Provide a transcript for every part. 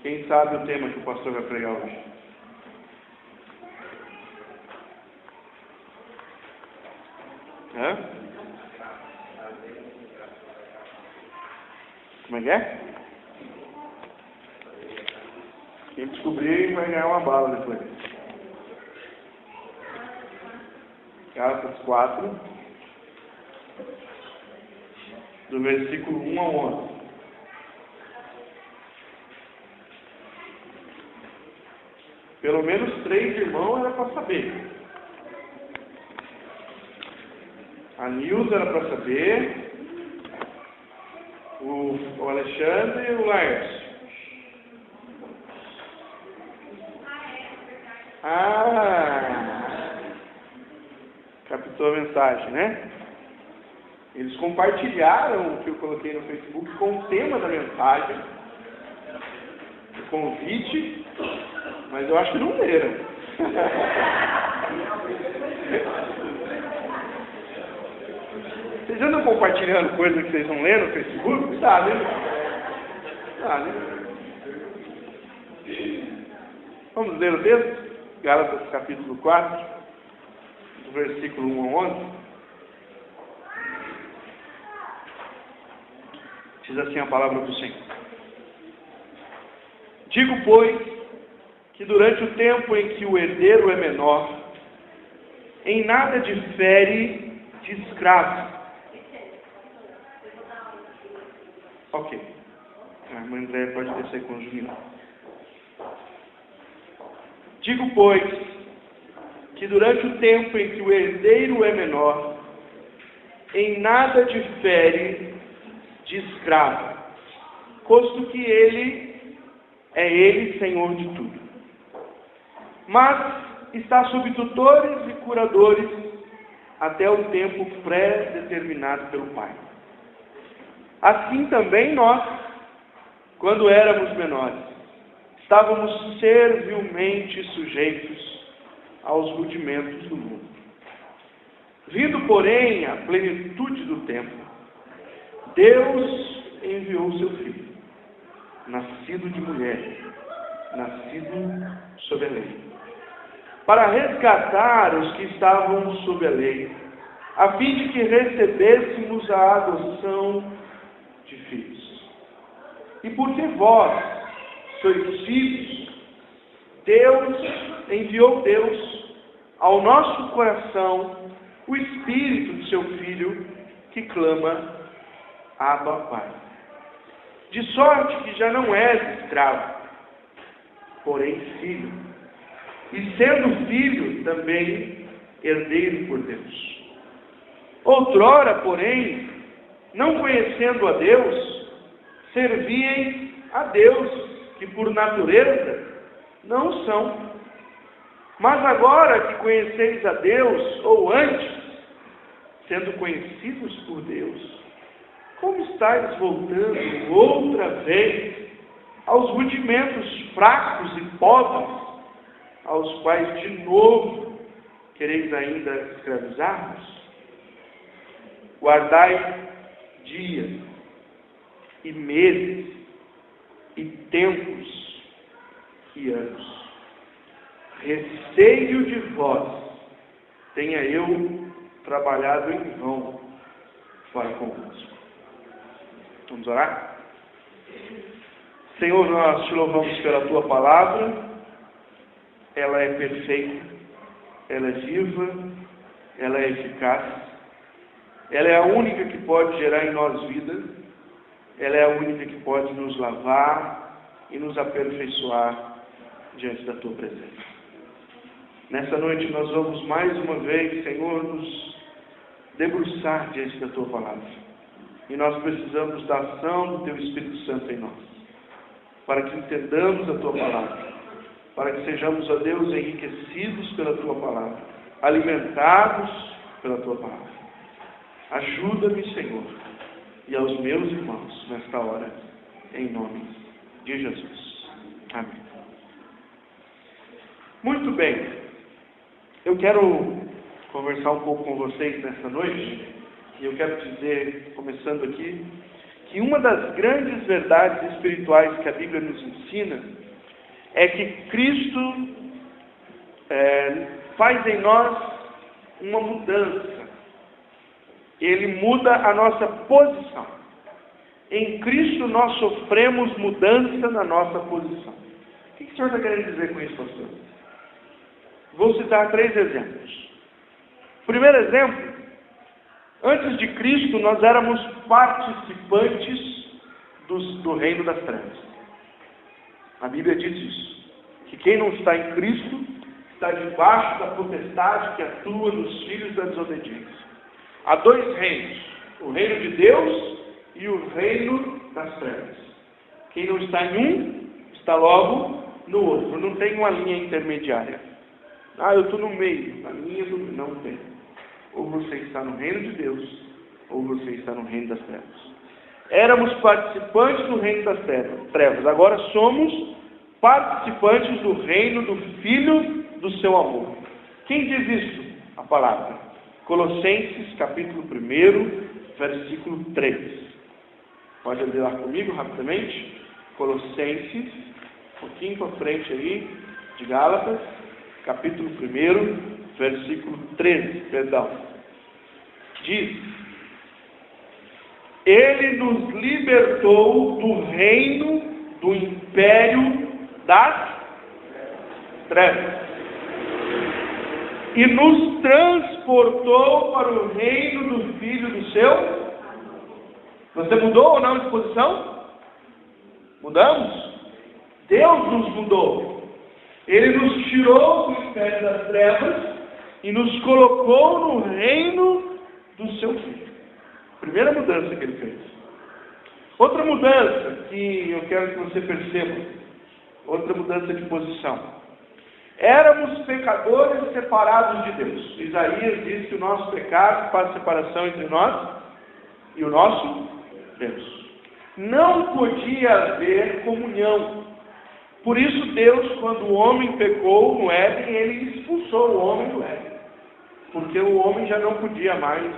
Quem sabe o tema que o pastor vai pregar hoje? Hã? Como é que é? Quem descobrir vai ganhar uma bala depois. Gálatas 4, do versículo 1 ao 11. Pelo menos 3 irmãos era para saber. A Nilza era para saber, o Alexandre e o Laércio. Captou a mensagem, né? Eles compartilharam o que eu coloquei no Facebook com o tema da mensagem, o convite, mas eu acho que não leram. Vocês andam compartilhando coisas que vocês não leram no Facebook? Tá, né? Tá, né? Vamos ler o texto? Gálatas capítulo 4, do versículo 1 ao 11. Diz assim a palavra do Senhor. Digo, pois, que durante o tempo em que o herdeiro é menor, em nada difere de escravo. Ok. A irmã Andréia pode descer com o Juninho. Digo, pois, que durante o tempo em que o herdeiro é menor, em nada difere de escravo, posto que ele é Senhor de tudo. Mas está sob tutores e curadores até o tempo pré-determinado pelo Pai. Assim também nós, quando éramos menores, estávamos servilmente sujeitos aos rudimentos do mundo. Vindo, porém, a plenitude do tempo, Deus enviou seu Filho, nascido de mulher, nascido sob a lei, para resgatar os que estavam sob a lei, a fim de que recebêssemos a adoção de filhos. E porque vós sois filhos, enviou Deus ao nosso coração o Espírito de seu Filho, que clama, Abba, Pai. De sorte que já não és escravo, porém filho. E sendo filho, também herdeiro por Deus. Outrora, porém, não conhecendo a Deus, servieis a Deus, que por natureza não são. Mas agora que conheceis a Deus, ou antes, sendo conhecidos por Deus, como estáis voltando outra vez aos rudimentos fracos e pobres, aos quais de novo quereis ainda escravizar-vos? Guardai dias e meses e tempos e anos. Receio de vós tenha eu trabalhado em vão para convosco. Vamos orar? Senhor, nós te louvamos pela tua palavra. Ela é perfeita, ela é viva, ela é eficaz. Ela é a única que pode gerar em nós vida. Ela é a única que pode nos lavar e nos aperfeiçoar diante da tua presença. Nessa noite nós vamos mais uma vez, Senhor, nos debruçar diante da tua palavra. E nós precisamos da ação do teu Espírito Santo em nós, para que entendamos a tua palavra, para que sejamos, ó Deus, enriquecidos pela tua palavra, alimentados pela tua palavra. Ajuda-me, Senhor, e aos meus irmãos nesta hora, em nome de Jesus. Amém. Muito bem, eu quero conversar um pouco com vocês nesta noite, e eu quero dizer, começando aqui, que uma das grandes verdades espirituais que a Bíblia nos ensina é que Cristo faz em nós uma mudança. Ele muda a nossa posição. Em Cristo nós sofremos mudança na nossa posição. O que o senhor está querendo dizer com isso, pastor? Vou citar 3 exemplos. Primeiro exemplo, antes de Cristo nós éramos participantes do reino das trevas. A Bíblia diz isso, que quem não está em Cristo está debaixo da potestade que atua nos filhos da desobediência. Há 2 reinos, o reino de Deus e o reino das trevas. Quem não está em um, está logo no outro. Não tem uma linha intermediária. Eu estou no meio, na linha do... Não tem. Ou você está no reino de Deus, ou você está no reino das trevas. Éramos participantes do reino das trevas. Agora somos participantes do reino do Filho do seu amor. Quem diz isso? A palavra. Colossenses, capítulo 1, versículo 3. Pode abrir lá comigo rapidamente. Colossenses, um pouquinho para frente aí, de Gálatas, capítulo 1, versículo 13, perdão. Diz: Ele nos libertou do reino do império das trevas e nos transportou para o reino do Filho do seu. Você mudou ou não de posição? Mudamos? Deus nos mudou. Ele nos tirou do império das trevas e nos colocou no reino do seu Filho. Primeira mudança que ele fez. Outra mudança que eu quero que você perceba, outra mudança de posição. Éramos pecadores separados de Deus. Isaías diz que o nosso pecado faz separação entre nós e o nosso Deus. Não podia haver comunhão. Por isso Deus, quando o homem pecou no Éden, ele expulsou o homem do Éden. Porque o homem já não podia mais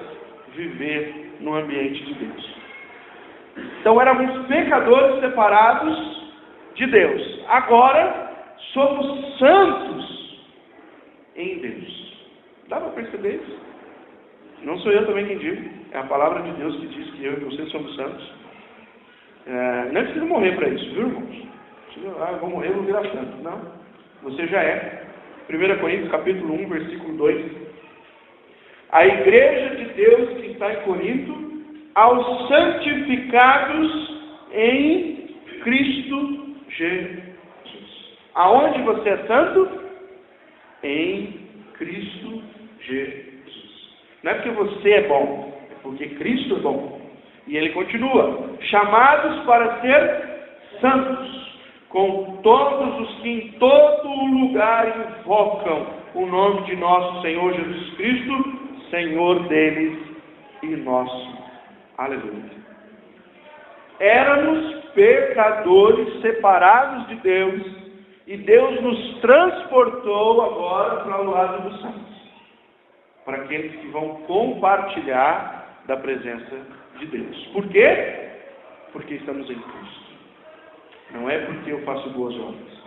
viver no ambiente de Deus. Então éramos pecadores separados de Deus. Agora somos santos em Deus. Dá para perceber isso? Não sou eu também quem digo. É a palavra de Deus que diz que eu e você somos santos. Não é preciso morrer para isso, viu, irmãos? Eu vou morrer, eu vou virar santo. Não. Você já é. 1 Coríntios capítulo 1, versículo 2. A igreja de Deus que está em Corinto, aos santificados em Cristo Jesus. Aonde você é santo? Em Cristo Jesus. Não é porque você é bom, é porque Cristo é bom. E ele continua, chamados para ser santos, com todos os que em todo lugar invocam o nome de nosso Senhor Jesus Cristo, Senhor deles e nosso. Aleluia. Éramos pecadores separados de Deus, e Deus nos transportou agora para o lado dos santos, para aqueles que vão compartilhar da presença de Deus. Por quê? Porque estamos em Cristo. Não é porque eu faço boas obras,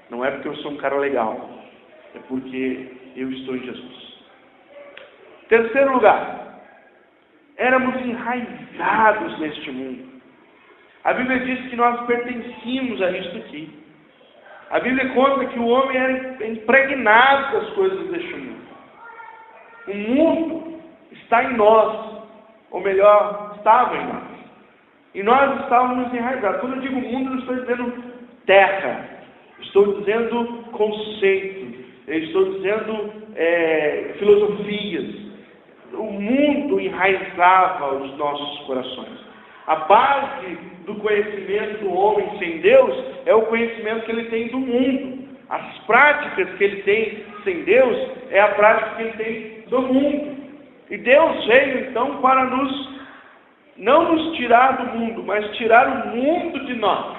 não é porque eu sou um cara legal, é porque eu estou em Jesus. Terceiro lugar, éramos enraizados neste mundo. A Bíblia diz que nós pertencíamos a isto aqui. A Bíblia conta que o homem era impregnado das coisas deste mundo. O mundo está em nós, ou melhor, estava em nós. E nós estávamos enraizados. Quando eu digo mundo, não estou dizendo terra, estou dizendo conceito, estou dizendo filosofias. O mundo enraizava os nossos corações. A base do conhecimento do homem sem Deus é o conhecimento que ele tem do mundo. As práticas que ele tem sem Deus é a prática que ele tem do mundo. E Deus veio então para não nos tirar do mundo, mas tirar o mundo de nós.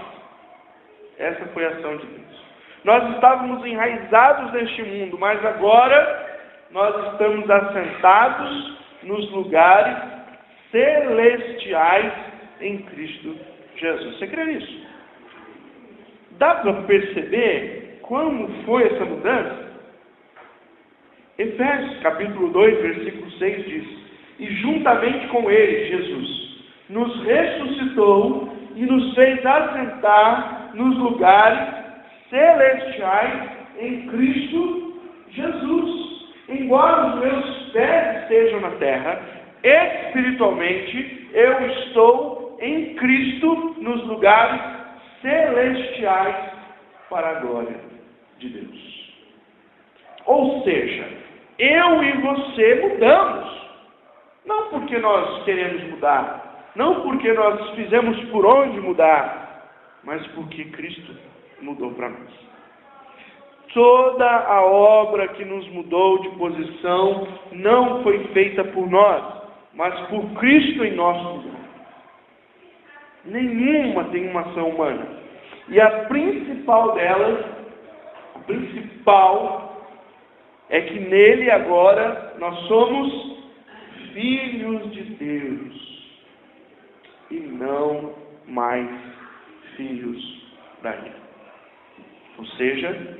Essa foi a ação de Deus. Nós estávamos enraizados neste mundo, mas agora nós estamos assentados nos lugares celestiais em Cristo Jesus. Você crê nisso? Dá para perceber como foi essa mudança? Efésios capítulo 2, versículo 6 diz: e juntamente com ele, Jesus, nos ressuscitou e nos fez assentar nos lugares celestiais em Cristo Jesus. Embora os meus pés estejam na terra, espiritualmente eu estou em Cristo nos lugares celestiais para a glória de Deus. Ou seja, eu e você mudamos. Não porque nós queremos mudar, não porque nós fizemos por onde mudar, mas porque Cristo mudou para nós. Toda a obra que nos mudou de posição não foi feita por nós, mas por Cristo em nosso lugar. Nenhuma tem uma ação humana. E a principal delas, é que nele agora nós somos filhos de Deus e não mais filhos da ira. Ou seja,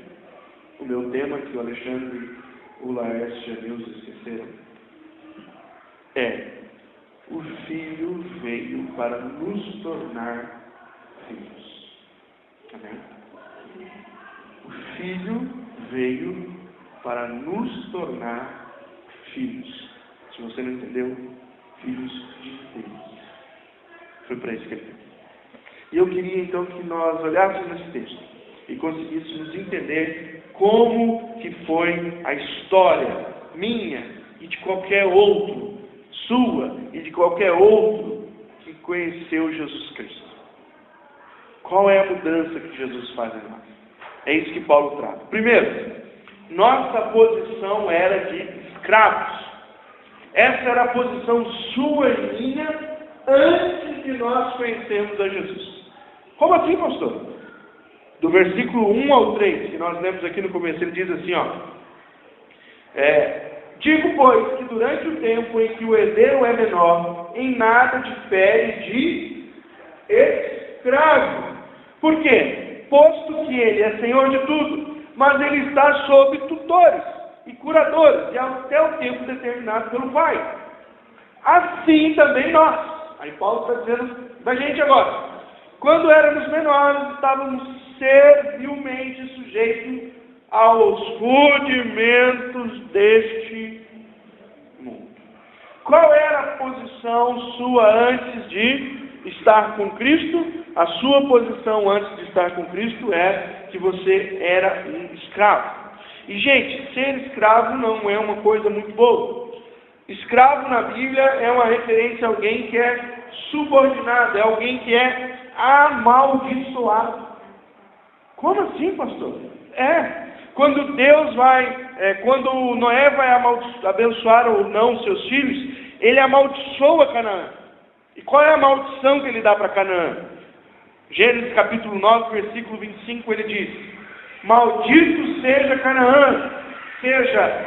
o meu tema que o Alexandre, o Laércio e a Deus esqueceram é: o Filho veio para nos tornar filhos. Amém? O Filho veio para nos tornar filhos. Se você não entendeu, filhos de Deus. Foi para isso que ele veio. E eu queria então que nós olhássemos esse texto e conseguíssemos entender como que foi a história minha e de qualquer outro, sua e de qualquer outro que conheceu Jesus Cristo. Qual é a mudança que Jesus faz em nós? É isso que Paulo trata. Primeiro, nossa posição era de escravos. Essa era a posição sua e minha antes de nós conhecermos a Jesus. Como assim, pastor? Do versículo 1 ao 3, que nós lemos aqui no começo, ele diz assim, digo, pois, que durante o tempo em que o herdeiro é menor, em nada difere de escravo. Por quê? Posto que ele é senhor de tudo, mas ele está sob tutores e curadores, e até o tempo determinado pelo Pai. Assim também nós. Aí Paulo está dizendo da gente agora. Quando éramos menores, estávamos servilmente sujeitos aos rudimentos deste mundo. Qual era a posição sua antes de estar com Cristo? A sua posição antes de estar com Cristo é que você era um escravo. E, gente, ser escravo não é uma coisa muito boa. Escravo na Bíblia é uma referência a alguém que é subordinado, é alguém que é amaldiçoado. Como assim, pastor? Quando Deus quando Noé vai abençoar ou não seus filhos, ele amaldiçoa Canaã. E qual é a maldição que ele dá para Canaã? Gênesis capítulo 9, versículo 25, ele diz: maldito seja Canaã, seja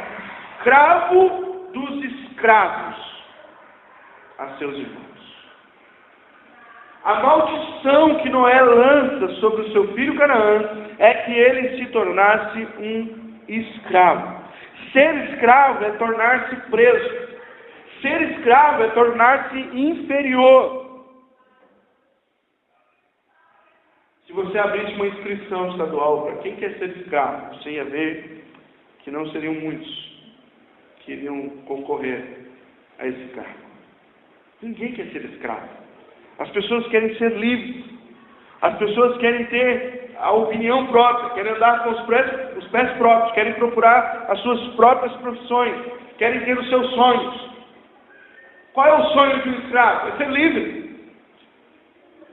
escravo dos escravos a seus irmãos. A maldição que Noé lança sobre o seu filho Canaã é que ele se tornasse um escravo. Ser escravo é tornar-se preso. Ser escravo é tornar-se inferior. Se você abrisse uma inscrição estadual para quem quer ser escravo, você ia ver que não seriam muitos que iriam concorrer a esse cargo. Ninguém quer ser escravo. As pessoas querem ser livres. As pessoas querem ter a opinião própria, querem andar com os pés próprios, querem procurar as suas próprias profissões, querem ter os seus sonhos. Qual é o sonho de um escravo? É ser livre.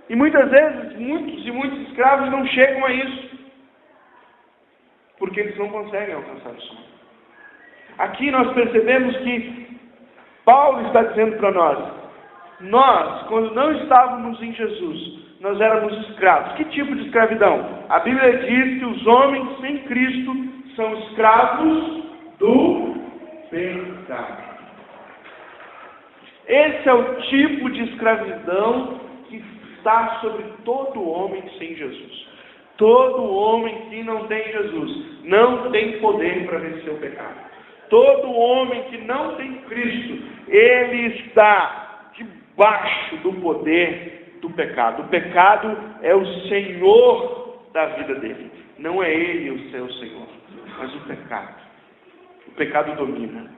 E muitas vezes, muitos escravos não chegam a isso, porque eles não conseguem alcançar o sonho. Aqui nós percebemos que Paulo está dizendo para nós, quando não estávamos em Jesus, nós éramos escravos. Que tipo de escravidão? A Bíblia diz que os homens sem Cristo são escravos do pecado. Esse é o tipo de escravidão que está sobre todo homem sem Jesus. Todo homem que não tem Jesus não tem poder para vencer o pecado. Todo homem que não tem Cristo, ele está debaixo do poder do pecado. O pecado é o senhor da vida dele. Não é ele o seu senhor, mas o pecado. O pecado domina.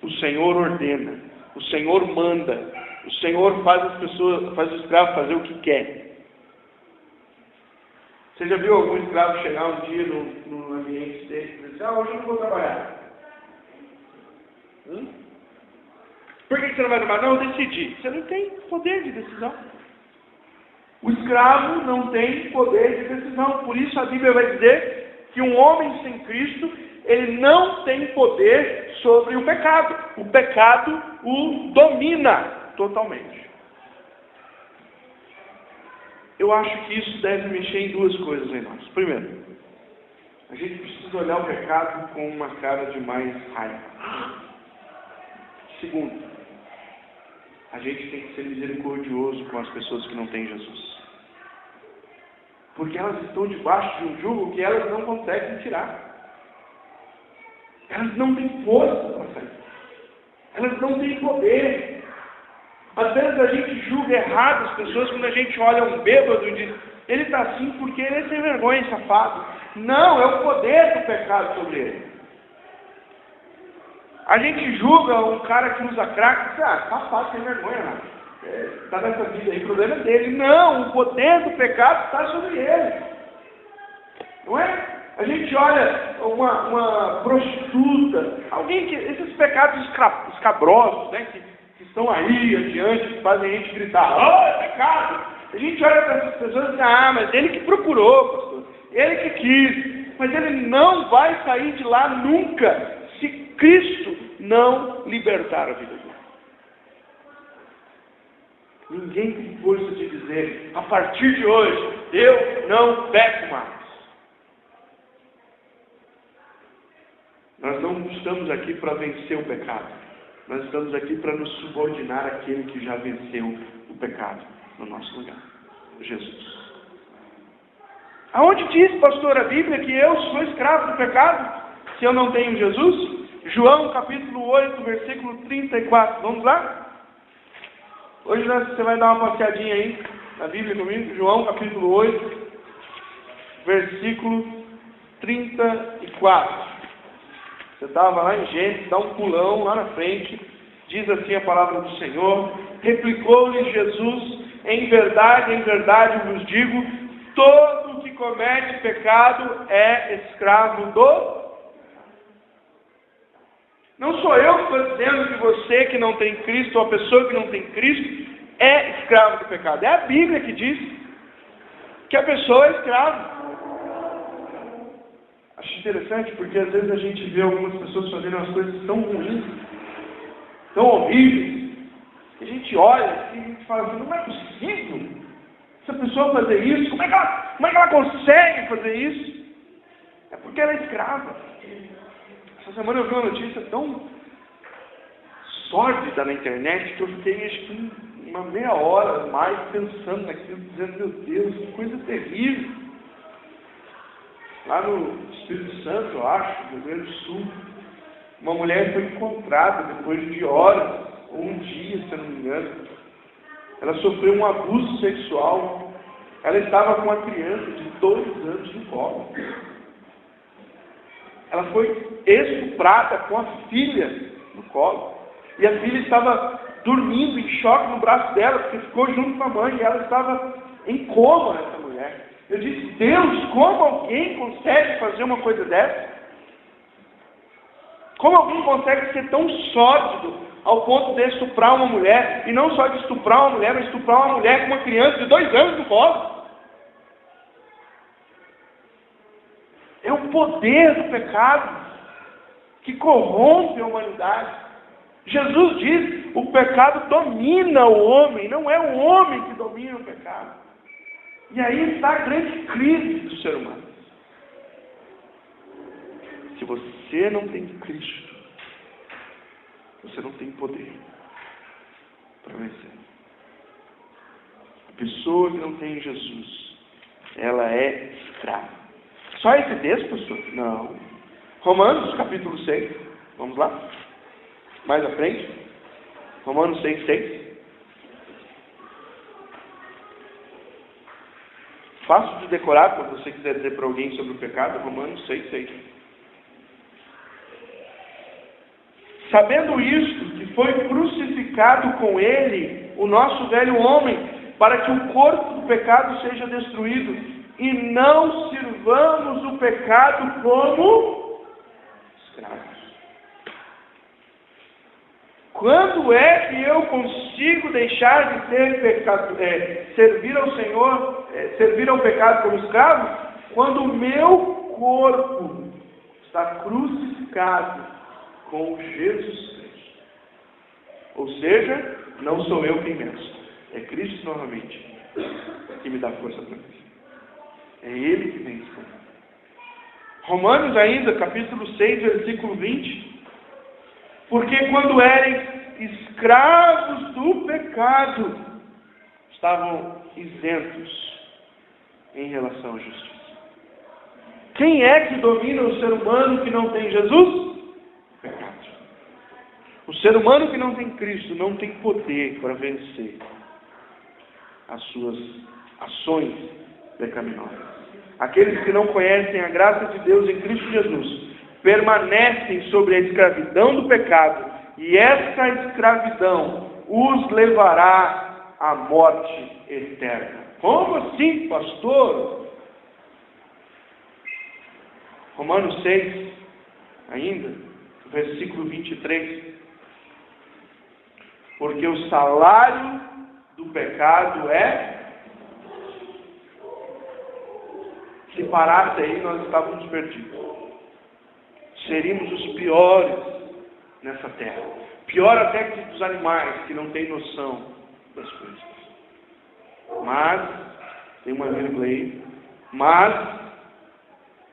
O Senhor ordena. O Senhor manda. O Senhor faz as pessoas, faz o escravo fazer o que quer. Você já viu algum escravo chegar um dia no ambiente dele e dizer, hoje eu não vou trabalhar? Por que você não vai trabalhar? Não, eu decidi. Você não tem poder de decisão. O escravo não tem poder de decisão. Por isso a Bíblia vai dizer que um homem sem Cristo, ele não tem poder sobre o pecado. O pecado o domina totalmente. Eu acho que isso deve mexer em duas coisas em nós. Primeiro, a gente precisa olhar o pecado com uma cara de mais raiva. Segundo, a gente tem que ser misericordioso com as pessoas que não têm Jesus. Porque elas estão debaixo de um jugo que elas não conseguem tirar. Elas não têm força para sair. Elas não têm poder. Às vezes a gente julga errado as pessoas quando a gente olha um bêbado e diz, ele está assim porque ele é sem vergonha, safado. Não, é o poder do pecado sobre ele. A gente julga um cara que usa crack e diz, safado, sem vergonha, né? Está nessa vida aí, o problema é dele. Não, o poder do pecado está sobre ele. Não é? A gente olha uma prostituta, alguém que, esses pecados escabrosos, né, que estão aí adiante, que fazem a gente gritar, é pecado. A gente olha para essas pessoas e diz, mas ele que procurou, pastor, ele que quis, mas ele não vai sair de lá nunca, se Cristo não libertar a vida dele. Ninguém tem força de dizer, a partir de hoje, eu não peco mais. Nós não estamos aqui para vencer o pecado. Nós estamos aqui para nos subordinar àquele que já venceu o pecado no nosso lugar. Jesus. Aonde diz, pastor, a Bíblia que eu sou escravo do pecado? Se eu não tenho Jesus? João capítulo 8, versículo 34. Vamos lá? Hoje você vai dar uma passeadinha aí na Bíblia comigo. João capítulo 8, versículo 34. Você estava lá em Gênesis, dá um pulão lá na frente, diz assim a palavra do Senhor, replicou-lhe Jesus, em verdade vos digo, todo que comete pecado é escravo do... Não sou eu que estou dizendo que você que não tem Cristo, ou a pessoa que não tem Cristo, é escravo do pecado. É a Bíblia que diz que a pessoa é escrava. Acho interessante porque às vezes a gente vê algumas pessoas fazendo umas coisas tão ruins, tão horríveis, que a gente olha assim, e a gente fala assim, não é possível essa pessoa fazer isso, como é que ela consegue fazer isso? É porque ela é escrava. Essa semana eu vi uma notícia tão sórdida na internet que eu fiquei acho que uma meia hora mais pensando naquilo, dizendo, meu Deus, que coisa terrível. Lá no Espírito Santo, eu acho, no Rio Grande do Sul, uma mulher foi encontrada depois de horas, ou um dia, se eu não me engano. Ela sofreu um abuso sexual. Ela estava com uma criança de 2 anos no colo. Ela foi estuprada com a filha no colo. E a filha estava dormindo em choque no braço dela, porque ficou junto com a mãe, e ela estava em coma, essa mulher. Eu disse, Deus, como alguém consegue fazer uma coisa dessa? Como alguém consegue ser tão sórdido ao ponto de estuprar uma mulher, e não só de estuprar uma mulher, mas estuprar uma mulher com uma criança de 2 anos no colo? É o poder do pecado que corrompe a humanidade. Jesus diz, o pecado domina o homem, não é o homem que domina o pecado. E aí está a grande crise do ser humano. Se você não tem Cristo, você não tem poder para vencer. pessoa que não tem Jesus, ela é escrava. Só esse texto, pastor? Não. Romanos, capítulo 6. Vamos lá? Mais à frente. Romanos 6:6. Fácil de decorar, quando você quiser dizer para alguém sobre o pecado. Romanos 6:6. Sabendo isto, que foi crucificado com ele o nosso velho homem, para que o corpo do pecado seja destruído, e não sirvamos o pecado como escravos. Quando é que eu consigo deixar de ser pecado, servir ao Senhor, servir ao pecado como escravo? Quando o meu corpo está crucificado com Jesus Cristo. Ou seja, não sou eu quem venço, é Cristo novamente que me dá força para vencer. É Ele que vence por mim. Romanos ainda, capítulo 6, versículo 20. Porque quando eram escravos do pecado, estavam isentos em relação à justiça. Quem é que domina o ser humano que não tem Jesus? O pecado. O ser humano que não tem Cristo não tem poder para vencer as suas ações pecaminosas. Aqueles que não conhecem a graça de Deus em Cristo Jesus permanecem sobre a escravidão do pecado, e essa escravidão os levará à morte eterna. Como assim, pastor? Romanos 6, ainda, versículo 23. Porque o salário do pecado é... Se parasse aí, nós estávamos perdidos. Seríamos os piores nessa terra. Pior até que dos animais, que não têm noção das coisas. Mas, tem uma vírgula aí, mas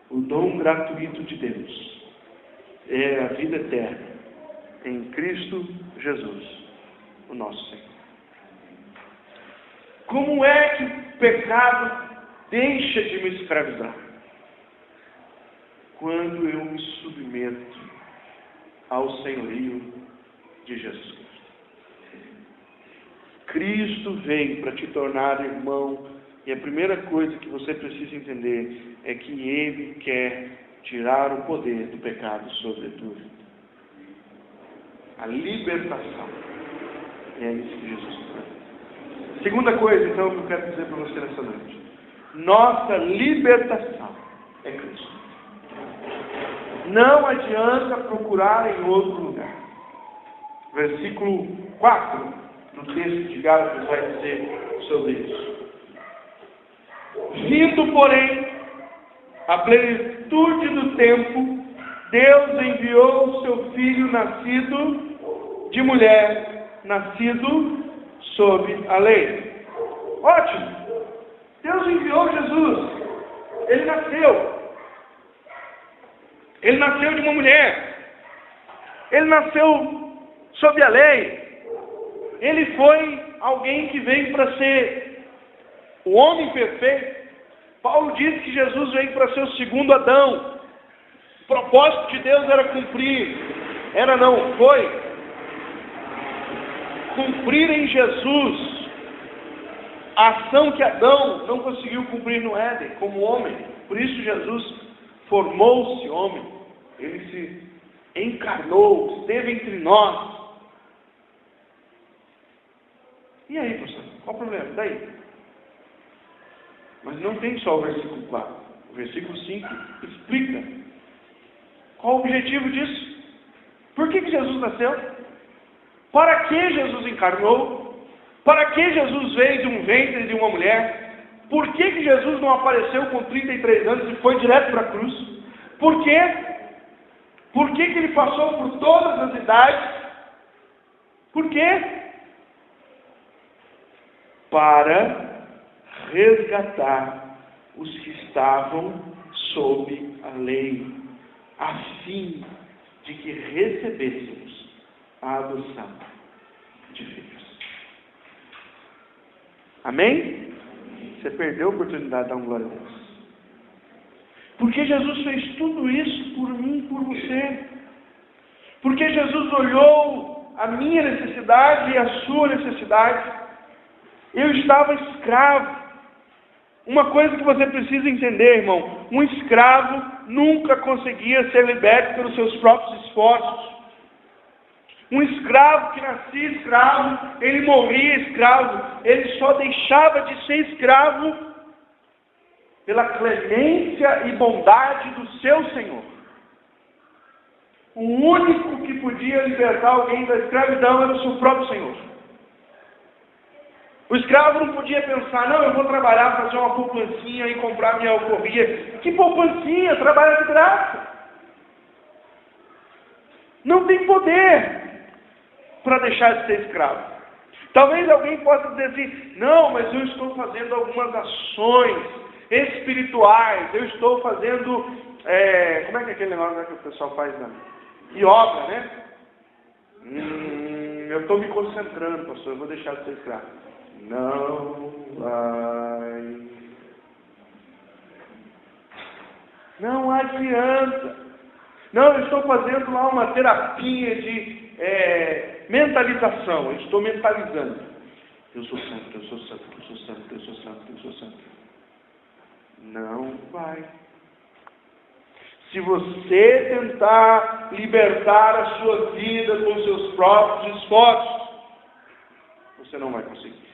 o dom gratuito de Deus é a vida eterna em Cristo Jesus, o nosso Senhor. Como é que o pecado deixa de me escravizar? Quando eu me submeto ao senhorio de Jesus Cristo. Cristo veio para te tornar irmão, e a primeira coisa que você precisa entender é que Ele quer tirar o poder do pecado sobre a tua vida. A libertação. E é isso que Jesus faz. Segunda coisa, então, que eu quero dizer para você nessa noite. Nossa libertação é Cristo. Não adianta procurar em outro lugar. Versículo 4 do texto de Gálatas vai dizer sobre isso. Vindo, porém, a plenitude do tempo, Deus enviou o seu Filho nascido de mulher, nascido sob a lei. Ótimo! Deus enviou Jesus. Ele nasceu. Ele nasceu de uma mulher. Ele nasceu sob a lei. Ele foi alguém que veio para ser o homem perfeito. Paulo diz que Jesus veio para ser o segundo Adão. O propósito de Deus era cumprir. Foi cumprir em Jesus a ação que Adão não conseguiu cumprir no Éden, como homem. Por isso Jesus formou-se homem, ele se encarnou, esteve entre nós. E aí, professor, qual o problema? Daí? Mas não tem só o versículo 4. O versículo 5 explica qual o objetivo disso. Por que Jesus nasceu? Para que Jesus encarnou? Para que Jesus veio de um ventre de uma mulher? Por que Jesus não apareceu com 33 anos e foi direto para a cruz? Por quê? Por que ele passou por todas as idades? Por quê? Para resgatar os que estavam sob a lei, a fim de que recebêssemos a adoção de filhos. Amém? Você perdeu a oportunidade de dar um glória a Deus. Porque Jesus fez tudo isso por mim e por você. Porque Jesus olhou a minha necessidade e a sua necessidade. Eu estava escravo. Uma coisa que você precisa entender, irmão: um escravo nunca conseguia ser liberto pelos seus próprios esforços. Um escravo que nascia escravo, ele morria escravo. Ele só deixava de ser escravo pela clemência e bondade do seu Senhor. O único que podia libertar alguém da escravidão era o seu próprio Senhor. O escravo não podia pensar: não, eu vou trabalhar, fazer uma poupancinha e comprar minha alforria. Que poupancinha? Trabalha de graça. Não tem poder para deixar de ser escravo. Talvez alguém possa dizer assim: não, mas eu estou fazendo algumas ações espirituais, eu estou fazendo, como é que é aquele negócio que o pessoal faz na yoga, né? Eu estou me concentrando, pastor, eu vou deixar de ser escravo. Não vai. Não adianta. Não, eu estou fazendo lá uma terapia de mentalização. Eu estou mentalizando. Eu sou santo, eu sou santo, eu sou santo, eu sou santo, eu sou santo. Não vai. Se você tentar libertar a sua vida com seus próprios esforços, você não vai conseguir.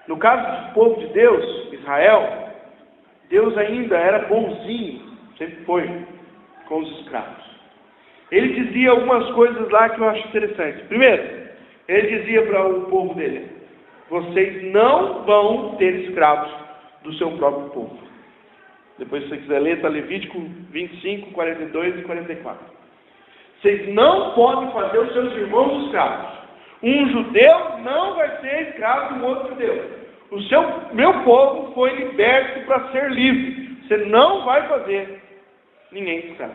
No caso do povo de Deus, Israel, Deus ainda era bonzinho, sempre foi, com os escravos. Ele dizia algumas coisas lá que eu acho interessantes. Primeiro, ele dizia para o povo dele: vocês não vão ter escravos do seu próprio povo. Depois, se você quiser ler, está Levítico 25, 42 e 44. Vocês não podem fazer os seus irmãos escravos. Um judeu não vai ser escravo de um outro judeu. Meu povo foi liberto para ser livre. Você não vai fazer ninguém escravo.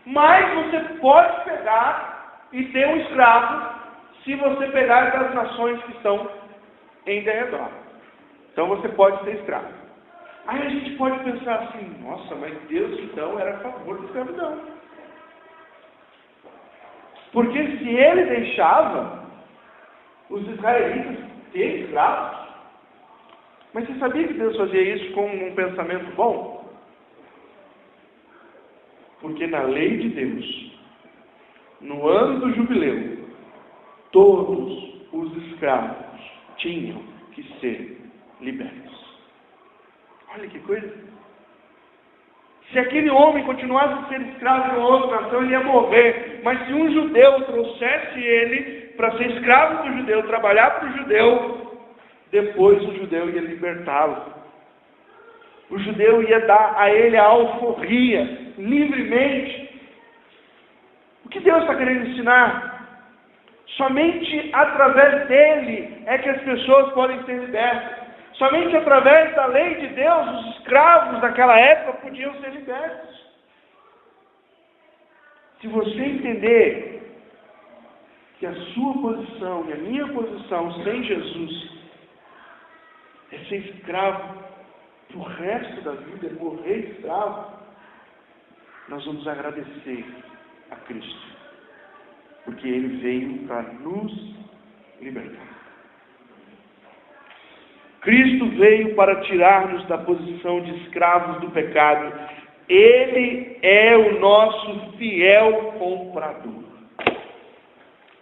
Mas você pode pegar e ter um escravo se você pegar das nações que estão em derredor. Então você pode ser escravo. Aí a gente pode pensar assim: nossa, mas Deus então era a favor da escravidão. Porque se ele deixava os israelitas ter escravos, mas você sabia que Deus fazia isso com um pensamento bom? Porque na lei de Deus, no ano do jubileu, todos os escravos tinham que ser libertos. Olha que coisa! Se aquele homem continuasse a ser escravo de uma outra nação, ele ia morrer. Mas se um judeu trouxesse ele para ser escravo do judeu, trabalhar para o judeu, depois o judeu ia libertá-lo. O judeu ia dar a ele a alforria, livremente. O que Deus está querendo ensinar? Somente através dele é que as pessoas podem ser libertas. Somente através da lei de Deus, os escravos daquela época podiam ser libertos. Se você entender que a sua posição e a minha posição sem Jesus é ser escravo pro resto da vida, é morrer escravo, nós vamos agradecer a Cristo, porque Ele veio para nos libertar. Cristo veio para tirar-nos da posição de escravos do pecado. Ele é o nosso fiel comprador.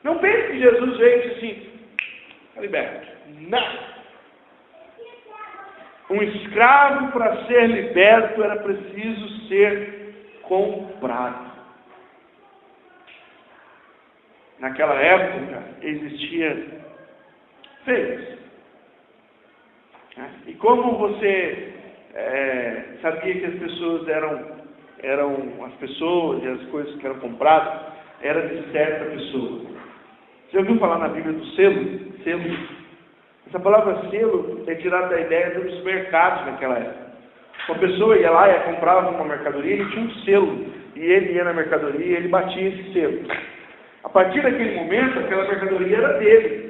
Não pense que Jesus veio e disse assim: está liberto. Não. Um escravo, para ser liberto, era preciso ser comprado. Naquela época, existia feiras. E como você sabia que as pessoas eram as pessoas e as coisas que eram compradas, era de certa pessoa. Você ouviu falar na Bíblia do selo? Selo. Essa palavra selo é tirada da ideia dos mercados naquela época. Uma pessoa ia lá e comprava uma mercadoria, ele tinha um selo. E ele ia na mercadoria e ele batia esse selo. A partir daquele momento, aquela mercadoria era dele.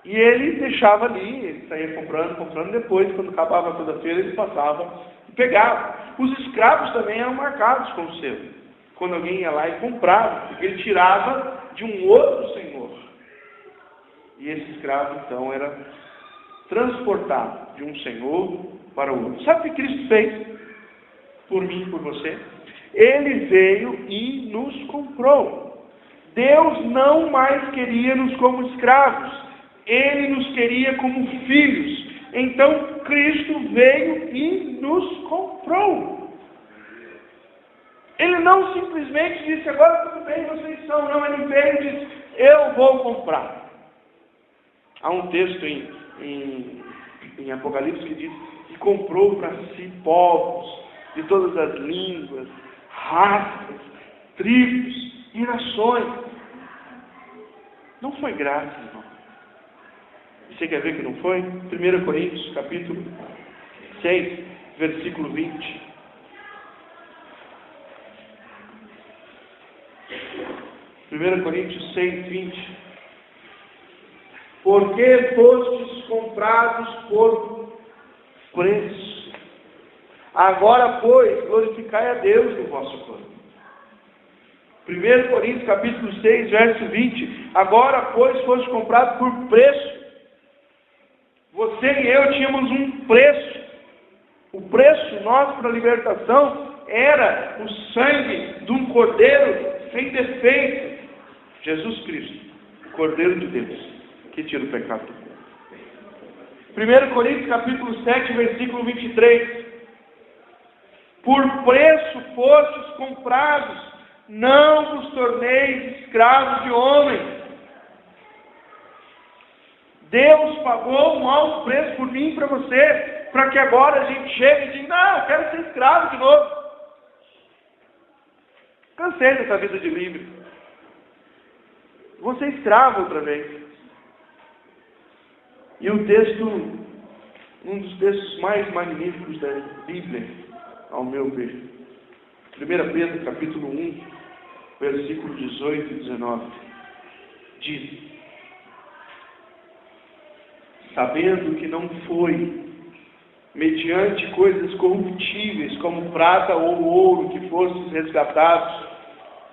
E ele deixava ali, ele saía comprando, depois, quando acabava toda a feira, ele passava e pegava. Os escravos também eram marcados com o selo. Quando alguém ia lá e comprava, porque ele tirava de um outro senhor. E esse escravo, então, era transportado de um senhor para o outro. Sabe o que Cristo fez por mim e por você? Ele veio e nos comprou. Deus não mais queria-nos como escravos. Ele nos queria como filhos. Então, Cristo veio e nos comprou. Ele não simplesmente disse, agora tudo bem, vocês são. Não, ele veio e disse, eu vou comprar. Há um texto em Apocalipse que diz que comprou para si povos de todas as línguas, raças, tribos e nações. Não foi grátis, irmão. Você quer ver que não foi? 1 Coríntios, capítulo 6, versículo 20. 1 Coríntios 6, 20. Porque fostes comprados por preço. Agora, pois, glorificai a Deus no vosso corpo. 1 Coríntios, capítulo 6, verso 20. Agora, pois, fostes comprados por preço. Você e eu tínhamos um preço. O preço nosso para a libertação era o sangue de um cordeiro sem defeito. Jesus Cristo, o Cordeiro de Deus, que tira o pecado do mundo. 1 Coríntios capítulo 7, versículo 23. Por preço fostes comprados, não vos torneis escravos de homens. Deus pagou um alto preço por mim e para você, para que agora a gente chegue e diga, não, eu quero ser escravo de novo. Cansei dessa vida de livre. Vou ser escravo outra vez. E o texto, um dos textos mais magníficos da Bíblia, ao meu ver, 1 Pedro capítulo 1, versículo 18 e 19, diz, sabendo que não foi mediante coisas corruptíveis, como prata ou ouro, que fostes resgatados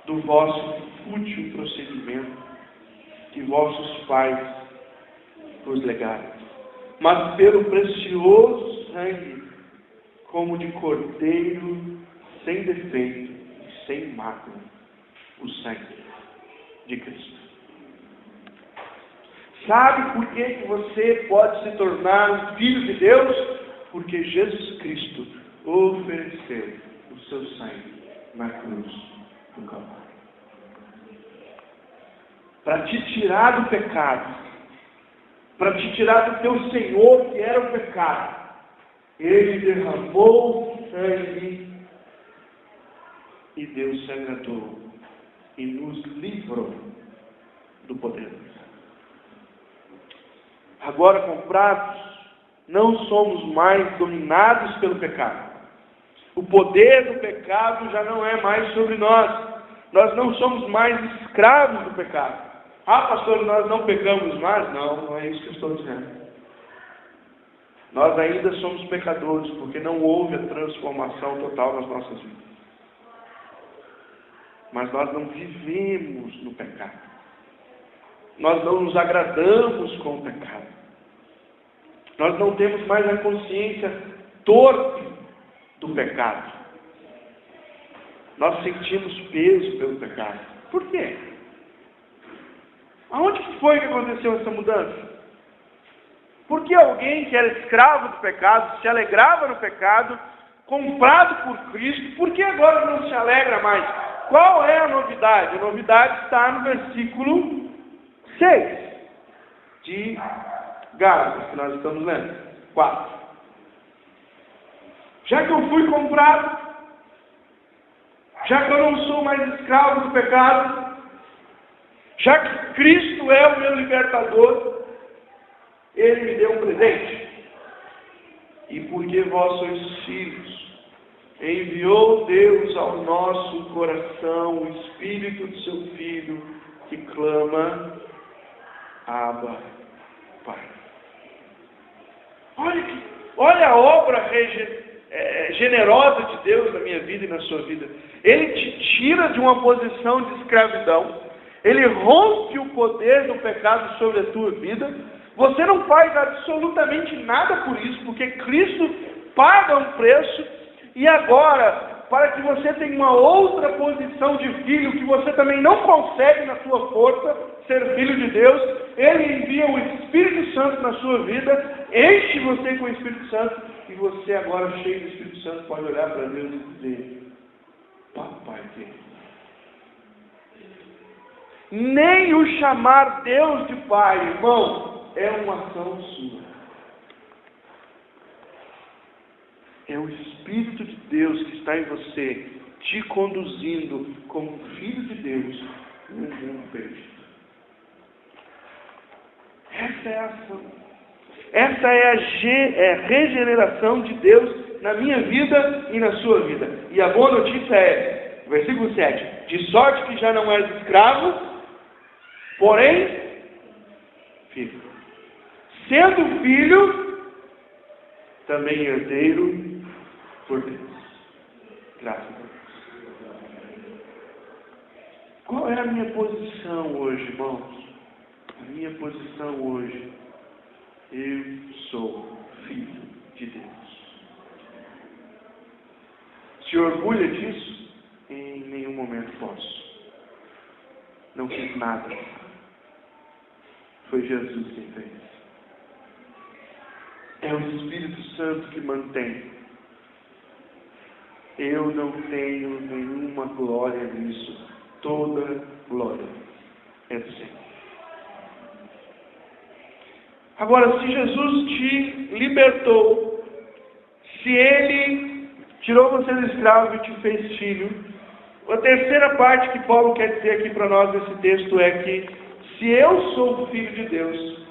do vosso fútil procedimento, que vossos pais vos legaram, mas pelo precioso sangue, como de cordeiro, sem defeito e sem mácula, o sangue de Cristo. Sabe por que você pode se tornar um filho de Deus? Porque Jesus Cristo ofereceu o seu sangue na cruz do Calvário. Para te tirar do pecado, para te tirar do teu Senhor, que era o pecado, Ele derramou o sangue e Deus se agradou e nos livrou do poder do pecado. Agora comprados, não somos mais dominados pelo pecado. O poder do pecado já não é mais sobre nós. Nós não somos mais escravos do pecado. Ah, pastor, nós não pecamos mais? Não, não é isso que eu estou dizendo. Nós ainda somos pecadores, porque não houve a transformação total nas nossas vidas. Mas nós não vivemos no pecado. Nós não nos agradamos com o pecado. Nós não temos mais a consciência torpe do pecado. Nós sentimos peso pelo pecado. Por quê? Aonde foi que aconteceu essa mudança? Porque alguém que era escravo do pecado, se alegrava no pecado, comprado por Cristo, por que agora não se alegra mais? Qual é a novidade? A novidade está no versículo 6 de Gálatas, que nós estamos lendo. 4. Já que eu fui comprado, já que eu não sou mais escravo do pecado, já que Cristo é o meu libertador, Ele me deu um presente. E porque vós sois filhos, enviou Deus ao nosso coração o Espírito do seu Filho, que clama, Abba, Pai. Olha a obra generosa de Deus na minha vida e na sua vida. Ele te tira de uma posição de escravidão. Ele rompe o poder do pecado sobre a tua vida. Você não faz absolutamente nada por isso, porque Cristo paga um preço. E agora, para que você tenha uma outra posição de filho, que você também não consegue na sua força ser filho de Deus, Ele envia o Espírito Santo na sua vida, enche você com o Espírito Santo, e você agora, cheio do Espírito Santo, pode olhar para Deus e dizer: Papai querido. Nem o chamar Deus de Pai, irmão, é uma ação sua. É o Espírito de Deus que está em você, te conduzindo como filho de Deus no mundo perdido. Essa é a ação. Essa é a regeneração de Deus na minha vida e na sua vida. E a boa notícia é, versículo 7, de sorte que já não és escravo, porém, filho. Sendo filho, também herdeiro por Deus. Graças a Deus. Qual é a minha posição hoje, irmãos? A minha posição hoje, eu sou filho de Deus. Se orgulha disso? Em nenhum momento posso. Não fiz nada. Foi Jesus quem fez. É o Espírito Santo que mantém. Eu não tenho nenhuma glória nisso. Toda glória é do Senhor. Agora, se Jesus te libertou, se Ele tirou você do escravo e te fez filho, a terceira parte que Paulo quer dizer aqui para nós nesse texto é que, se eu sou filho de Deus,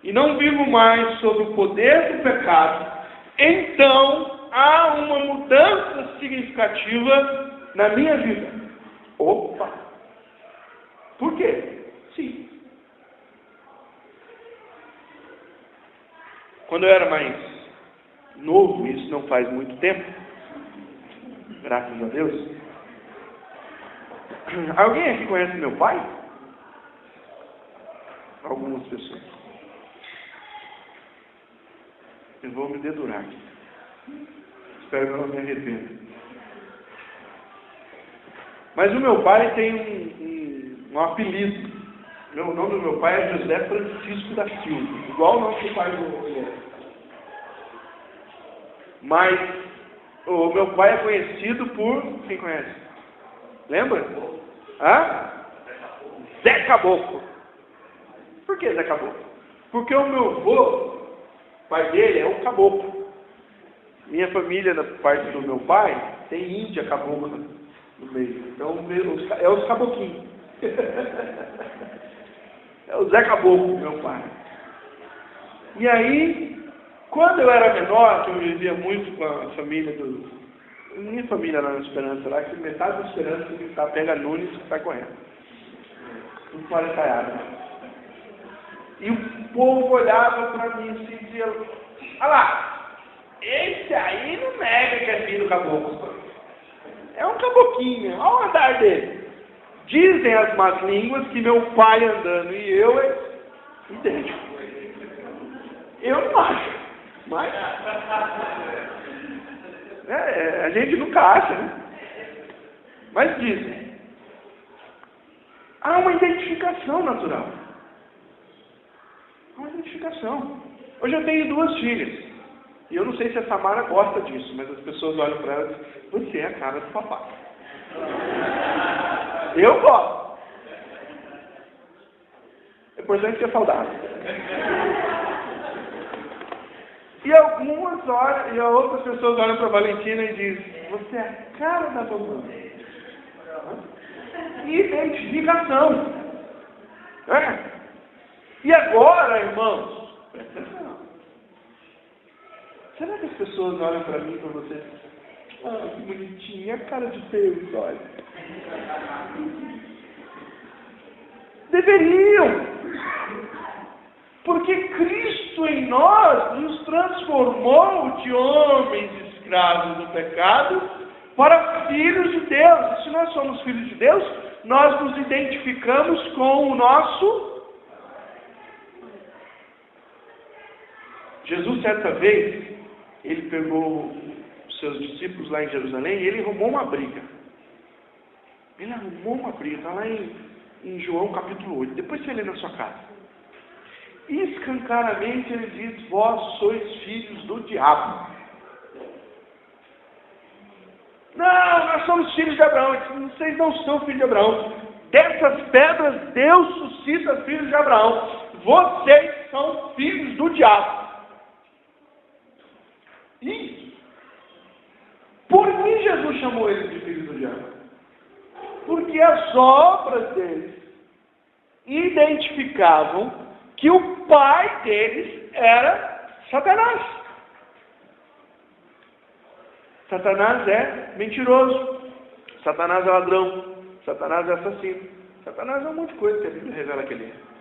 e não vivo mais sob o poder do pecado, então há uma mudança significativa na minha vida. Opa! Por quê? Sim. Quando eu era mais novo, isso não faz muito tempo, graças a Deus. Alguém aqui conhece meu pai? Algumas pessoas. Eu vou me dedurar aqui. Espero que eu não me arrependa. Mas o meu pai tem um apelido. O nome do meu pai é José Francisco da Silva. Igual o nome do pai do meu. Mas o meu pai é conhecido por... Quem conhece? Lembra? Zé Caboclo. Por que Zé Caboclo? Porque o meu avô, pai dele, é um caboclo. Minha família, da parte do meu pai, tem índia cabocla no meio. Então, é os caboquinhos. É o Zé Caboclo, meu pai. E aí, quando eu era menor, que eu vivia muito com a família minha família lá na Esperança, lá, que metade da Esperança está pega Nunes e está correndo. Tudo fora ensaiado. E o povo olhava para mim assim e dizia: olha lá, esse aí não nega que é filho do caboclo. É um caboquinho, olha o andar dele. Dizem as más línguas que meu pai andando e eu é idêntico. Eu não acho, mas a gente nunca acha, né? Mas dizem. Há uma identificação natural. Há uma identificação. Hoje eu tenho 2 filhas. E eu não sei se a Samara gosta disso, mas as pessoas olham para ela e dizem: você é a cara do papai. Eu gosto. É importante ser saudável. E outras pessoas olham para a Valentina e dizem: você é a cara da mamãe. Identificação. E agora, irmãos, presta atenção. Será que as pessoas olham para mim e para você? Que bonitinha, a cara de Deus, olha. Deveriam. Porque Cristo em nós nos transformou de homens escravos do pecado para filhos de Deus. E se nós somos filhos de Deus, nós nos identificamos com o nosso... Jesus, certa vez, ele pegou os seus discípulos lá em Jerusalém e ele arrumou uma briga. Ele arrumou uma briga, está lá em João capítulo 8. Depois você lê na sua casa. Escancaradamente ele diz: vós sois filhos do diabo. Não, nós somos filhos de Abraão. Vocês não são filhos de Abraão. Dessas pedras Deus suscita filhos de Abraão. Vocês são filhos do diabo. Isso. Por que Jesus chamou eles de filhos do diabo? Porque as obras deles identificavam que o pai deles era Satanás. Satanás é mentiroso. Satanás é ladrão. Satanás é assassino. Satanás é um monte de coisa que a Bíblia revela que ele é.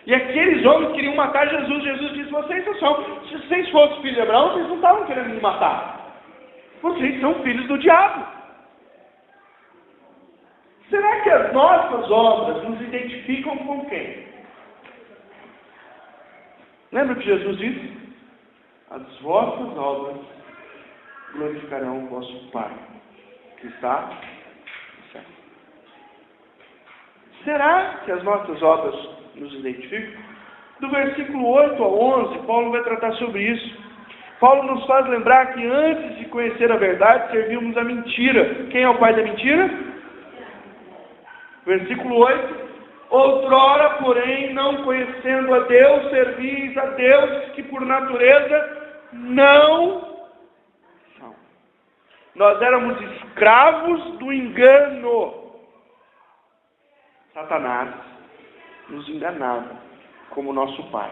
E aqueles homens queriam matar Jesus. Jesus disse: vocês são. Se vocês fossem filhos de Abraão, vocês não estavam querendo me matar. Vocês são filhos do diabo. Será que as nossas obras nos identificam com quem? Lembra que Jesus disse? As vossas obras glorificarão o vosso Pai, que está no céu. Será que as nossas obras nos identificam? Do versículo 8 a 11, Paulo vai tratar sobre isso. Paulo nos faz lembrar que antes de conhecer a verdade, servíamos a mentira. Quem é o pai da mentira? Versículo 8. Outrora, porém, não conhecendo a Deus, servis a Deus que por natureza não são. Nós éramos escravos do engano. Satanás nos enganava como nosso pai.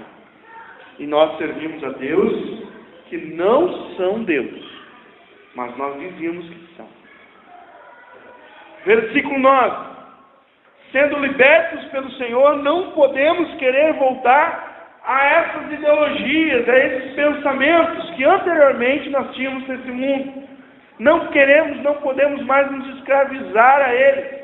E nós servimos a Deus que não são Deus, mas nós dizíamos que são. Versículo 9. Sendo libertos pelo Senhor, não podemos querer voltar a essas ideologias, a esses pensamentos que anteriormente nós tínhamos nesse mundo. Não podemos mais nos escravizar a eles.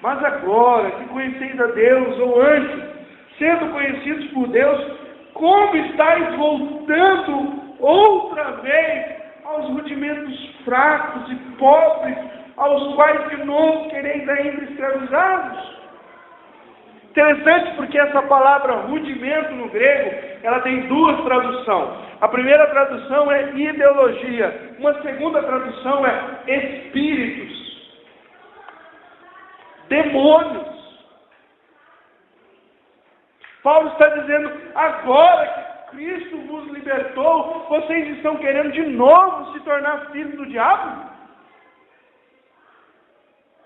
Mas agora que conheceis a Deus, ou antes, sendo conhecidos por Deus, como estáis voltando outra vez aos rudimentos fracos e pobres, aos quais de novo quereis ainda escravizados? Interessante, porque essa palavra rudimento no grego, ela tem duas traduções. A primeira tradução é ideologia, uma segunda tradução é espíritos, demônios. Paulo está dizendo: agora que Cristo vos libertou, vocês estão querendo de novo se tornar filhos do diabo?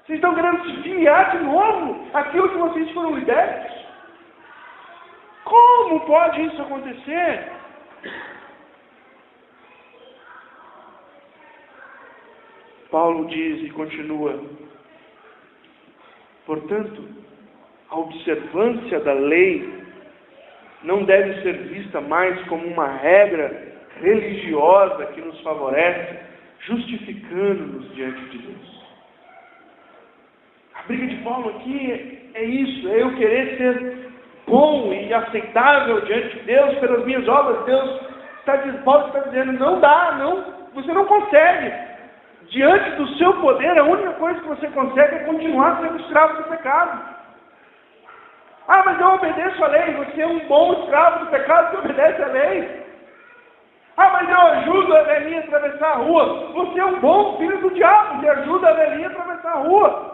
Vocês estão querendo se filiar de novo àquilo que vocês foram libertos? Como pode isso acontecer? Paulo diz e continua: portanto, a observância da lei não deve ser vista mais como uma regra religiosa que nos favorece, justificando-nos diante de Deus. A briga de Paulo aqui é isso, é eu querer ser bom e aceitável diante de Deus pelas minhas obras. Paulo está dizendo: não dá, você não consegue. Diante do seu poder, a única coisa que você consegue é continuar sendo escravo do pecado. Ah, mas eu obedeço a lei. Você é um bom escravo do pecado que obedece a lei. Ah, mas eu ajudo a velhinha a atravessar a rua. Você é um bom filho do diabo que ajuda a velhinha a atravessar a rua.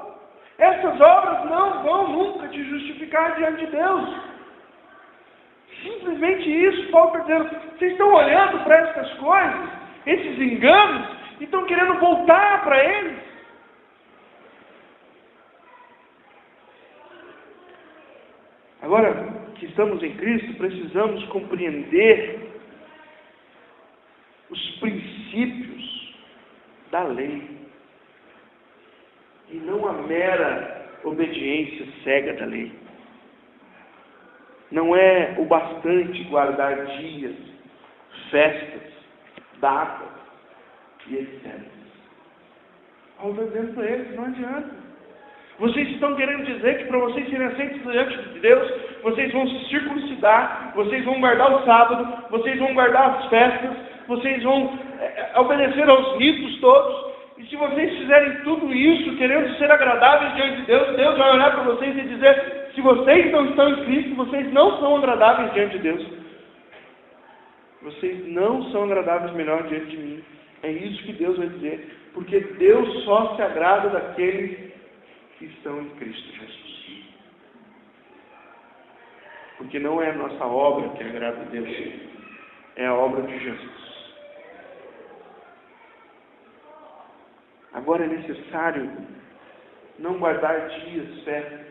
Essas obras não vão nunca te justificar diante de Deus. Simplesmente isso. Paulo está dizendo: vocês estão olhando para essas coisas, esses enganos, e estão querendo voltar para eles. Agora que estamos em Cristo, precisamos compreender os princípios da lei e não a mera obediência cega da lei. Não é o bastante guardar dias, festas, datas e etc. Paulo está dizendo para eles, não adianta. Vocês estão querendo dizer que para vocês serem aceitos diante de Deus, vocês vão se circuncidar, vocês vão guardar o sábado, vocês vão guardar as festas, vocês vão obedecer aos ritos todos. E se vocês fizerem tudo isso, querendo ser agradáveis diante de Deus, Deus vai olhar para vocês e dizer: se vocês não estão em Cristo, vocês não são agradáveis diante de Deus. Vocês não são agradáveis melhor diante de mim. É isso que Deus vai dizer. Porque Deus só se agrada daqueles que estão em Cristo Jesus. Porque não é a nossa obra que agrada a Deus, é a obra de Jesus. Agora é necessário não guardar dias, festas.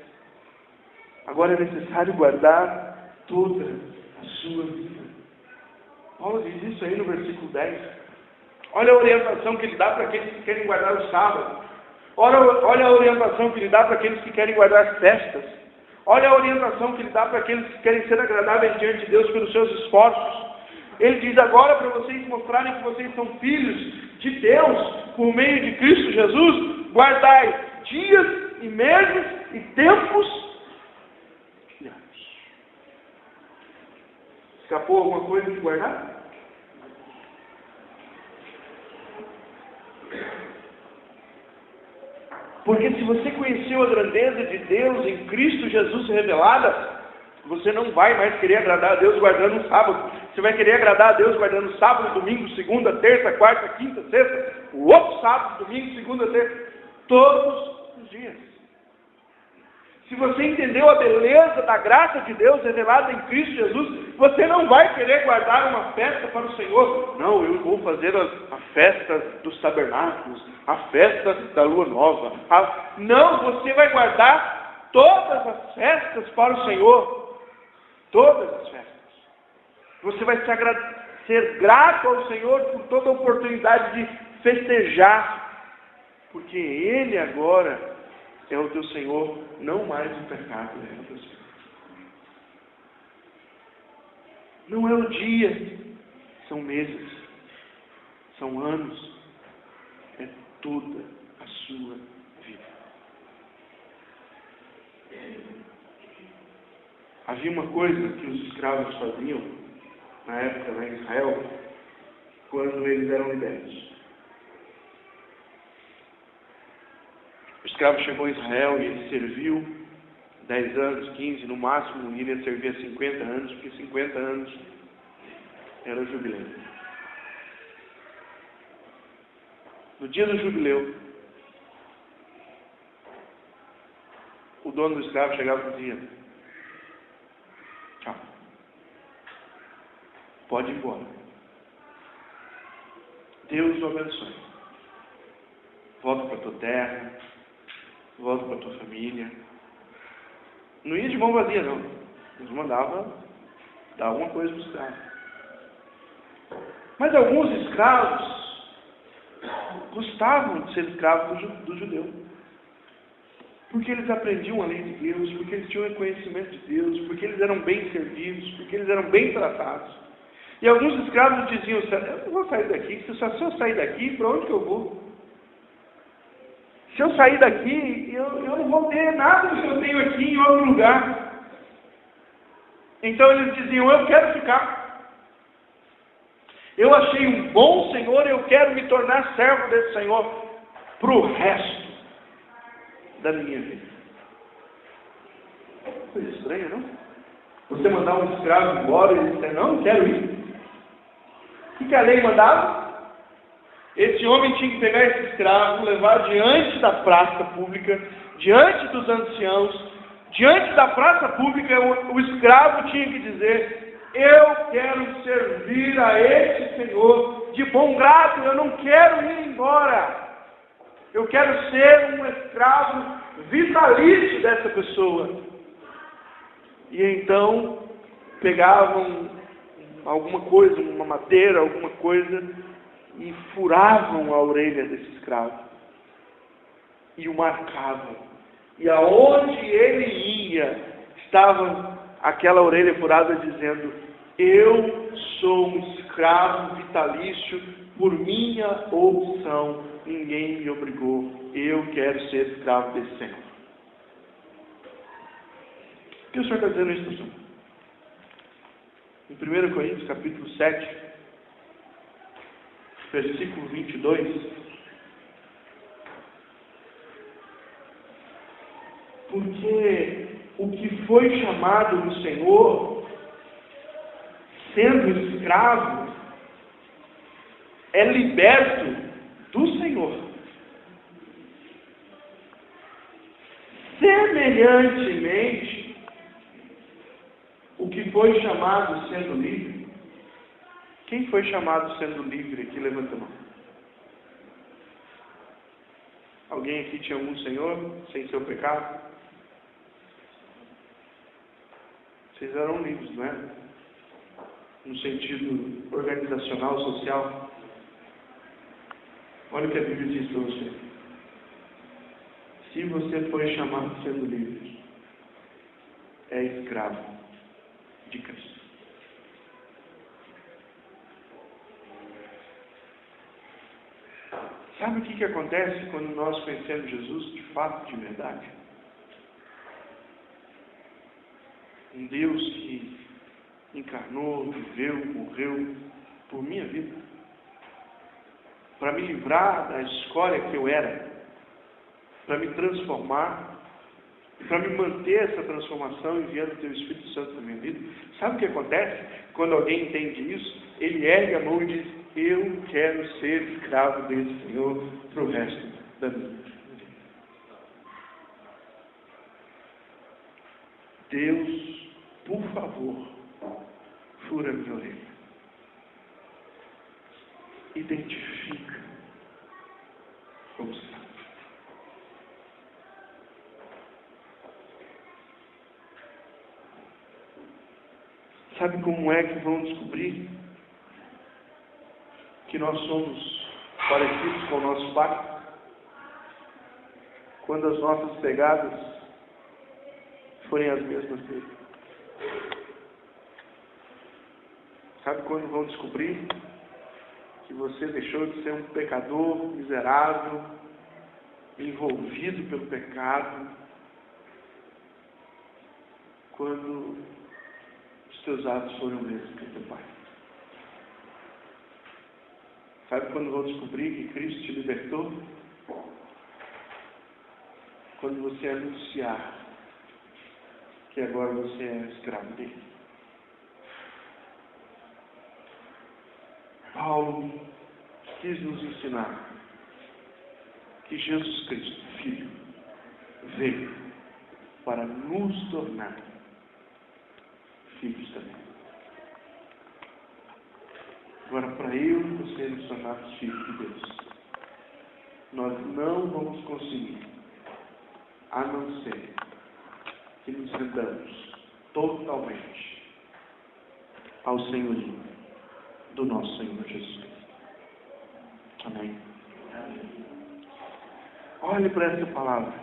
Agora é necessário guardar toda a sua vida. Paulo diz isso aí no versículo 10. Olha a orientação que ele dá para aqueles que querem guardar o sábado. Olha a orientação que ele dá para aqueles que querem guardar as festas. Olha a orientação que ele dá para aqueles que querem ser agradáveis diante de Deus pelos seus esforços. Ele diz agora para vocês mostrarem que vocês são filhos de Deus por meio de Cristo Jesus, guardai dias e meses e tempos e anos. Escapou alguma coisa de guardar? Porque se você conheceu a grandeza de Deus em Cristo Jesus revelada, você não vai mais querer agradar a Deus guardando o sábado. Você vai querer agradar a Deus guardando sábado, domingo, segunda, terça, quarta, quinta, sexta, o outro sábado, domingo, segunda, terça, todos os dias. Se você entendeu a beleza da graça de Deus revelada em Cristo Jesus, você não vai querer guardar uma festa para o Senhor. Não, eu vou fazer a festa dos tabernáculos, a festa da lua nova. Não, você vai guardar todas as festas para o Senhor. Todas as festas. Você vai ser grato ao Senhor por toda a oportunidade de festejar. Porque Ele agora é o teu Senhor, não mais o pecado é o teu Senhor. Não é o dia, são meses, são anos, é toda a sua vida. Havia uma coisa que os escravos faziam na época lá em Israel, quando eles eram libertos. O escravo chegou a Israel e ele serviu 10 anos, 15, no máximo ele ia servir 50 anos, porque 50 anos era o jubileu. No dia do jubileu, o dono do escravo chegava e dizia: tchau, pode ir embora. Deus o abençoe. Volta para a tua terra, volta para a tua família. Não ia de mão vazia, não. Deus mandava dar alguma coisa para os escravos. Mas alguns escravos gostavam de ser escravos do judeu. Porque eles aprendiam a lei de Deus, porque eles tinham conhecimento de Deus, porque eles eram bem servidos, porque eles eram bem tratados. E alguns escravos diziam: eu não vou sair daqui, se eu sair daqui, para onde que eu vou? Se eu sair daqui, eu não vou ter nada do que eu tenho aqui em outro lugar. Então eles diziam: eu quero ficar. Eu achei um bom Senhor, eu quero me tornar servo desse Senhor para o resto da minha vida. Coisa estranha, não? Você mandar um escravo embora e ele dizer: não quero ir. O que a lei mandava? Esse homem tinha que pegar esse escravo, levar diante da praça pública, diante dos anciãos, diante da praça pública, o escravo tinha que dizer: eu quero servir a esse Senhor de bom grado, eu não quero ir embora. Eu quero ser um escravo vitalício dessa pessoa. E então, pegavam alguma coisa, uma madeira, alguma coisa, e furavam a orelha desse escravo. E o marcavam. E aonde ele ia, estava aquela orelha furada dizendo: eu sou um escravo vitalício por minha opção, ninguém me obrigou, eu quero ser escravo desse Senhor. O que o Senhor está dizendo isso, pastor? Em 1 Coríntios, capítulo 7, versículo 22, porque o que foi chamado no Senhor, sendo escravo, é liberto do Senhor. Semelhantemente, o que foi chamado sendo livre. Quem foi chamado sendo livre aqui? Levanta a mão. Alguém aqui tinha algum Senhor sem seu pecado? Vocês eram livres, não é? No sentido organizacional, social. Olha o que a Bíblia diz para você. Se você foi chamado sendo livre, é escravo de Cristo. Sabe o que acontece quando nós conhecemos Jesus de fato, de verdade? Um Deus que encarnou, viveu, morreu por minha vida, para me livrar da escória que eu era, para me transformar, e para me manter essa transformação enviando o Teu Espírito Santo na minha vida. Sabe o que acontece? Quando alguém entende isso, ele ergue a mão e diz: eu quero ser escravo desse Senhor para o resto da minha vida. Deus, por favor, fura minha orelha. Identifica como está. Sabe como é que vão descobrir que nós somos parecidos com o nosso Pai? Quando as nossas pegadas forem as mesmas dele. Sabe quando vão descobrir que você deixou de ser um pecador miserável, envolvido pelo pecado, quando os teus atos forem o mesmo que o teu Pai? Sabe quando vão descobrir que Cristo te libertou? Quando você anunciar que agora você é escravo dele. Paulo quis nos ensinar que Jesus Cristo, Filho, veio para nos tornar filhos também. Agora, para eu e você nos tornarmos filhos de Deus, nós não vamos conseguir, a não ser que nos rendamos totalmente ao senhorio do nosso Senhor Jesus Cristo. Amém? Olhe para essa palavra.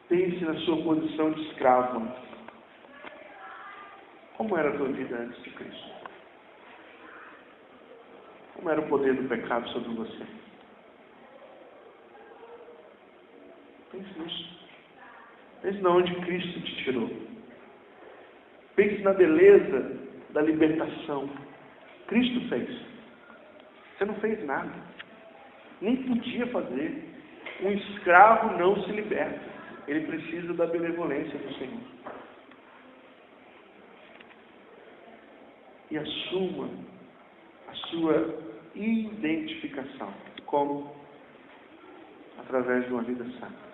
Pense na sua posição de escravo antes. Como era a tua vida antes de Cristo? Como era o poder do pecado sobre você? Pense nisso. Pense de onde Cristo te tirou. Pense na beleza da libertação. Cristo fez. Você não fez nada. Nem podia fazer. Um escravo não se liberta. Ele precisa da benevolência do Senhor. E assuma a sua identificação. Como? Através de uma vida santa.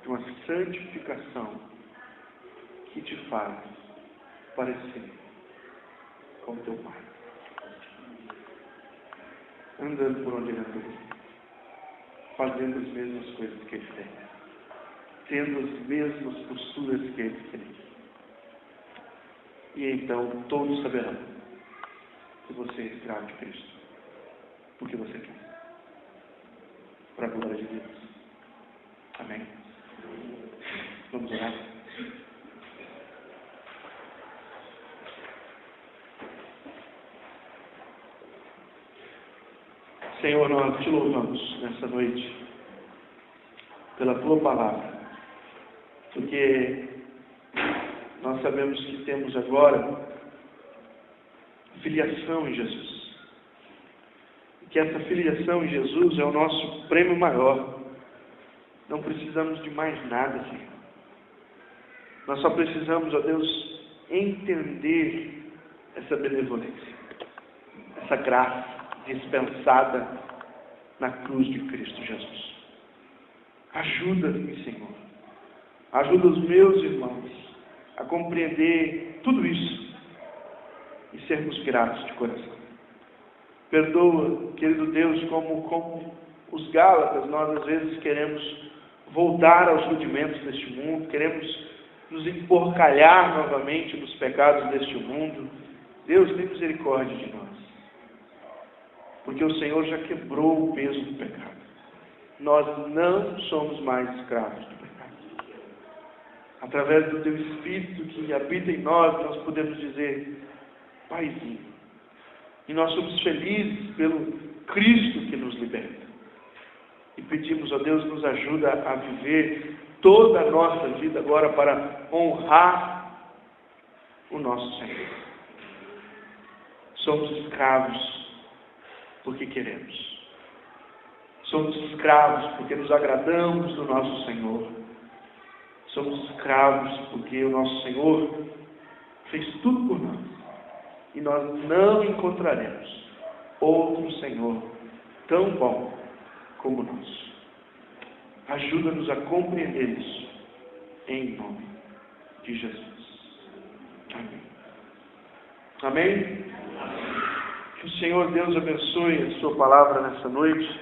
De uma santificação que te faz parecer com teu Pai. Andando por onde ele andou. Fazendo as mesmas coisas que ele fez. Tendo as mesmas posturas que ele fez. E então todos saberão que você é escravo de Cristo. Porque você quer. Para a glória de Deus. Amém? Vamos orar? Senhor, nós te louvamos nessa noite pela tua palavra, porque nós sabemos que temos agora filiação em Jesus, e que essa filiação em Jesus é o nosso prêmio maior. Não precisamos de mais nada, Senhor. Nós só precisamos, ó Deus, entender essa benevolência, essa graça dispensada na cruz de Cristo Jesus. Ajuda-me, Senhor. Ajuda os meus irmãos a compreender tudo isso e sermos gratos de coração. Perdoa, querido Deus, como os Gálatas, nós às vezes queremos voltar aos rudimentos deste mundo, queremos nos emporcalhar novamente nos pecados deste mundo. Deus, tem misericórdia de nós, porque o Senhor já quebrou o peso do pecado. Nós não somos mais escravos do pecado. Através do teu Espírito que habita em nós, nós podemos dizer: Paizinho. E nós somos felizes pelo Cristo que nos liberta. E pedimos, ó Deus, nos ajuda a viver toda a nossa vida agora para honrar o nosso Senhor. Somos escravos porque queremos. Somos escravos porque nos agradamos do nosso Senhor. Somos escravos porque o nosso Senhor fez tudo por nós. E nós não encontraremos outro Senhor tão bom como nós. Ajuda-nos a compreender isso, em nome de Jesus. Amém. Amém? Que o Senhor Deus abençoe a sua palavra nessa noite.